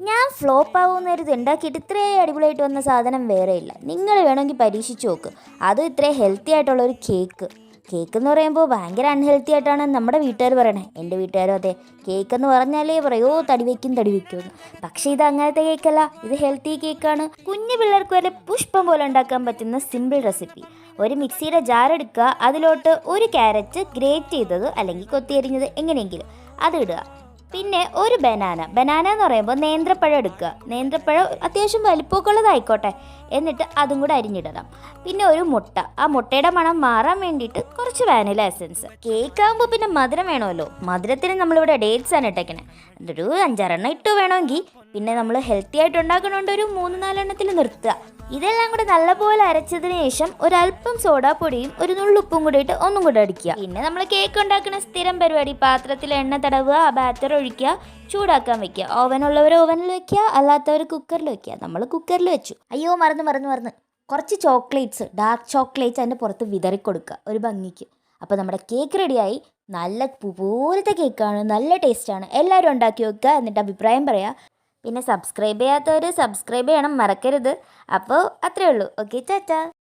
ഞാൻ ഫ്ലോപ്പ് ആവുന്നൊരിത് ഉണ്ടാക്കിയിട്ട് ഇത്രയും അടിപൊളിയായിട്ട് വന്ന സാധനം വേറെ ഇല്ല. നിങ്ങൾ വേണമെങ്കിൽ പരീക്ഷിച്ച് നോക്ക്. അതും ഇത്രയും ഹെൽത്തി ആയിട്ടുള്ളൊരു കേക്ക്. കേക്ക് എന്ന് പറയുമ്പോൾ ഭയങ്കര അൺഹെൽത്തി ആയിട്ടാണ് നമ്മുടെ വീട്ടുകാർ പറയണേ. എൻ്റെ വീട്ടുകാരും അതെ, കേക്ക് എന്ന് പറഞ്ഞാലേ പറയോ തടി വയ്ക്കും എന്ന്. പക്ഷേ ഇത് അങ്ങനത്തെ കേക്കല്ല, ഇത് ഹെൽത്തി കേക്കാണ്. കുഞ്ഞു പിള്ളേർക്ക് വരെ പുഷ്പം പോലെ ഉണ്ടാക്കാൻ പറ്റുന്ന സിമ്പിൾ റെസിപ്പി. ഒരു മിക്സിയുടെ ജാർ എടുക്കുക, അതിലോട്ട് ഒരു ക്യാരറ്റ് ഗ്രേറ്റ് ചെയ്തത് അല്ലെങ്കിൽ കൊത്തിയരിഞ്ഞത് എങ്ങനെയെങ്കിലും അത് ഇടുക. പിന്നെ ഒരു ബനാന എന്ന് പറയുമ്പോൾ നേന്ത്രപ്പഴം എടുക്കുക. നേന്ത്രപ്പഴം അത്യാവശ്യം വലിപ്പമൊക്കെ ഉള്ളതായിക്കോട്ടെ. എന്നിട്ട് അതും കൂടെ അരിഞ്ഞിടണം. പിന്നെ ഒരു മുട്ട, ആ മുട്ടയുടെ മണം മാറാൻ വേണ്ടിയിട്ട് കുറച്ച് വാനില എസൻസ്. കേക്ക് ആകുമ്പോൾ പിന്നെ മധുരം വേണമല്ലോ. മധുരത്തിന് നമ്മളിവിടെ ഡേറ്റ്സ് ആണ് ഇട്ടേക്കണേ. അതൊരു 5-6 ഇട്ട് വേണമെങ്കിൽ. പിന്നെ നമ്മൾ ഹെൽത്തി ആയിട്ട് ഉണ്ടാക്കണോണ്ട് ഒരു 3-4 നിർത്തുക. ഇതെല്ലാം കൂടെ നല്ലപോലെ അരച്ചതിന് ശേഷം ഒരല്പം സോഡാപ്പൊടിയും ഒരു നുള്ളുപ്പും കൂടി ഇട്ട് ഒന്നും കൂടെ അടിക്കുക. പിന്നെ നമ്മൾ കേക്ക് ഉണ്ടാക്കുന്ന സ്ഥിരം പരിപാടി, പാത്രത്തിൽ എണ്ണ തടവുക, ആ ബാറ്റർ ഒഴിക്കുക, ചൂടാക്കാൻ വെക്കുക. ഓവനുള്ളവർ ഓവനിൽ വെക്കുക, അല്ലാത്തവർ കുക്കറിൽ വെക്കുക. നമ്മൾ കുക്കറിൽ വെച്ചു. അയ്യോ മറന്ന് കുറച്ച് ചോക്ലേറ്റ്സ്, ഡാർക്ക് ചോക്ലേറ്റ്സ് അതിൻ്റെ പുറത്ത് വിതറിക്കൊടുക്കുക ഒരു ഭംഗിക്ക്. അപ്പോൾ നമ്മുടെ കേക്ക് റെഡിയായി. നല്ല പൂ പോലത്തെ കേക്കാണ്, നല്ല ടേസ്റ്റാണ്. എല്ലാവരും ഉണ്ടാക്കി വെക്കുക, എന്നിട്ട് അഭിപ്രായം പറയുക. പിന്നെ സബ്സ്ക്രൈബ് ചെയ്യാത്തവർ സബ്സ്ക്രൈബ് ചെയ്യണം, മറക്കരുത്. അപ്പോൾ അത്രയേ ഉള്ളൂ. ഓക്കെ, ടാറ്റാ.